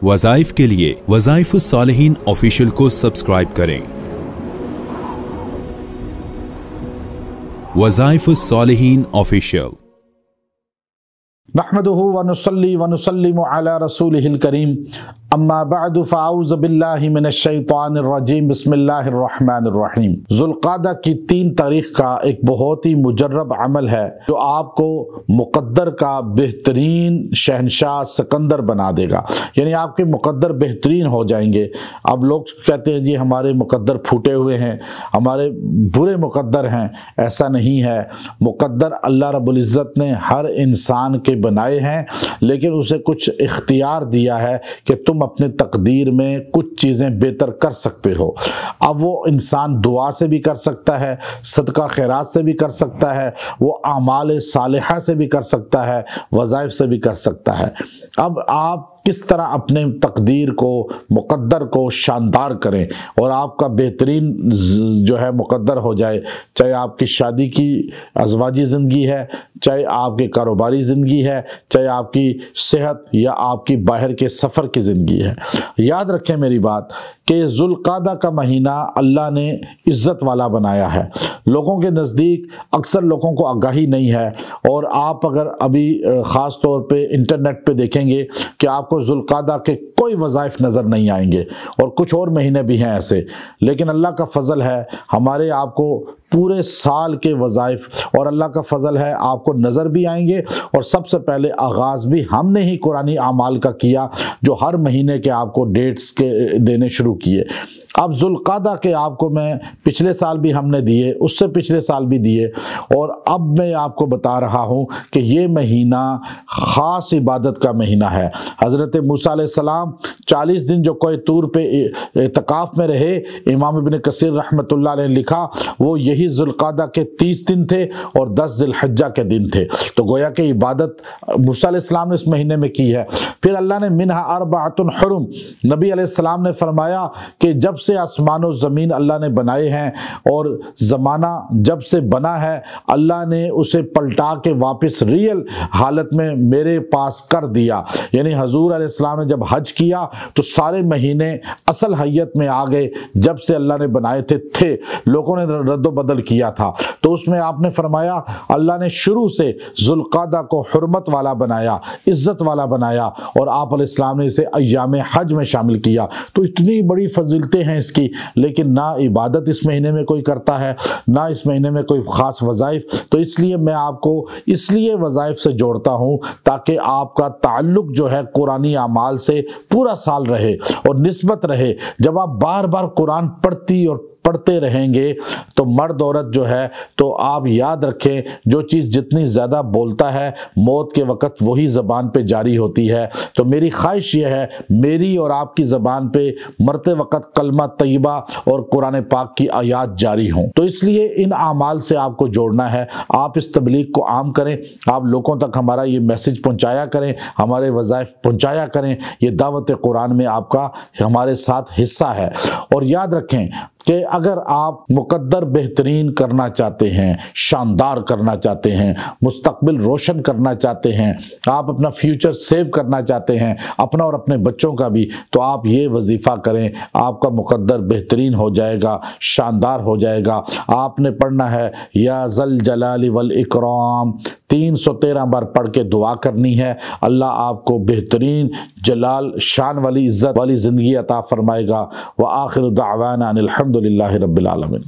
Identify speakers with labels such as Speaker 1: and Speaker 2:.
Speaker 1: وظائف کے لیے وظائف الصالحین آفیشیل کو سبسکرائب کریں۔ وظائف الصالحین آفیشیل۔
Speaker 2: نحمده ونصلي ونسلم على رسوله الكريم اما بعد فاعوذ باللہ من الشیطان الرجیم بسم اللہ الرحمن الرحیم۔ ذوالقعدہ کی 3 تاریخ کا ایک بہت ہی مجرب عمل ہے جو آپ کو مقدر کا بہترین شہنشاہ سکندر بنا دے گا، یعنی آپ کے مقدر بہترین ہو جائیں گے۔ اب لوگ کہتے ہیں جی ہمارے مقدر پھوٹے ہوئے ہیں، ہمارے برے مقدر ہیں، ایسا نہیں ہے۔ مقدر اللہ رب العزت نے ہر انسان کے بنائے ہیں، لیکن اسے کچھ اختیار دیا ہے کہ تم اپنے تقدیر میں کچھ چیزیں بہتر کر سکتے ہو۔ اب وہ انسان دعا سے بھی کر سکتا ہے، صدقہ خیرات سے بھی کر سکتا ہے، وہ اعمال صالحہ سے بھی کر سکتا ہے، وظائف سے بھی کر سکتا ہے۔ اب آپ کس طرح اپنے تقدیر کو، مقدر کو شاندار کریں اور آپ کا بہترین جو ہے مقدر ہو جائے، چاہے آپ کی شادی کی ازواجی زندگی ہے، چاہے آپ کی کاروباری زندگی ہے، چاہے آپ کی صحت یا آپ کی باہر کے سفر کی زندگی ہے۔ یاد رکھیں میری بات کہ ذوالقعدہ کا مہینہ اللہ نے عزت والا بنایا ہے۔ لوگوں کے نزدیک اکثر لوگوں کو آگاہی نہیں ہے، اور آپ اگر ابھی خاص طور پہ انٹرنیٹ پہ دیکھیں گے کہ آپ کو ذوالقعدہ کے کوئی وظائف نظر نہیں آئیں گے، اور کچھ اور مہینے بھی ہیں ایسے، لیکن اللہ کا فضل ہے ہمارے آپ کو پورے سال کے وظائف، اور اللہ کا فضل ہے آپ کو نظر بھی آئیں گے۔ اور سب سے پہلے آغاز بھی ہم نے ہی قرآنی اعمال کا کیا، جو ہر مہینے کے آپ کو ڈیٹس کے دینے شروع کیے۔ اب ذوالقعدہ کے آپ کو میں پچھلے سال بھی ہم نے دیے، اس سے پچھلے سال بھی دیے، اور اب میں آپ کو بتا رہا ہوں کہ یہ مہینہ خاص عبادت کا مہینہ ہے۔ حضرت موسیٰ علیہ السلام 40 دن جو کوہ طور پہ اعتکاف میں رہے، امام ابن کثیر رحمۃ اللہ علیہ نے لکھا وہ یہی ذوالقعدہ کے 30 دن تھے اور 10 ذی الحجہ کے دن تھے۔ تو گویا کہ عبادت موسیٰ علیہ السلام نے اس مہینے میں کی ہے۔ پھر اللہ نے منہا اربعۃ حرم، نبی علیہ السلام نے فرمایا کہ جب سے آسمان و زمین اللہ نے بنائے ہیں اور زمانہ جب سے بنا ہے، اللہ نے اسے پلٹا کے واپس ریل حالت میں میرے پاس کر دیا۔ یعنی حضور علیہ السلام نے جب حج کیا تو سارے مہینے اصل حیت میں آ گئے، جب سے اللہ نے بنائے تھے لوگوں نے رد و بدل کیا تھا۔ تو اس میں آپ نے فرمایا اللہ نے شروع سے ذوالقعدہ کو حرمت والا بنایا، عزت والا بنایا، اور آپ علیہ السلام نے اسے ایام حج میں شامل کیا۔ تو اتنی بڑی فضیلتیں ہیں اس کی، لیکن نہ عبادت اس مہینے میں کوئی کرتا ہے، نہ اس مہینے میں کوئی خاص وظائف۔ تو اس لیے میں آپ کو اس لیے وظائف سے جوڑتا ہوں تاکہ آپ کا تعلق جو ہے قرآنی اعمال سے پورا سال رہے اور نسبت رہے۔ جب آپ بار بار قرآن پڑھتے رہیں گے تو مرد عورت جو ہے، تو آپ یاد رکھیں جو چیز جتنی زیادہ بولتا ہے موت کے وقت وہی زبان پہ جاری ہوتی ہے۔ تو میری خواہش یہ ہے میری اور آپ کی زبان پہ مرتے وقت کلمہ طیبہ اور قرآن پاک کی آیات جاری ہوں۔ تو اس لیے ان اعمال سے آپ کو جوڑنا ہے۔ آپ اس تبلیغ کو عام کریں، آپ لوگوں تک ہمارا یہ میسج پہنچایا کریں، ہمارے وظائف پہنچایا کریں۔ یہ دعوت قرآن میں آپ کا ہمارے ساتھ حصہ ہے۔ اور یاد رکھیں کہ اگر آپ مقدر بہترین کرنا چاہتے ہیں، شاندار کرنا چاہتے ہیں، مستقبل روشن کرنا چاہتے ہیں، آپ اپنا فیوچر سیو کرنا چاہتے ہیں، اپنا اور اپنے بچوں کا بھی، تو آپ یہ وظیفہ کریں، آپ کا مقدر بہترین ہو جائے گا، شاندار ہو جائے گا۔ آپ نے پڑھنا ہے یا ذل جلال والاکرام 313 بار پڑھ کے دعا کرنی ہے۔ اللہ آپ کو بہترین جلال شان والی عزت والی زندگی عطا فرمائے گا۔ وآخر دعوانا ان الحمد للہ رب العالمین۔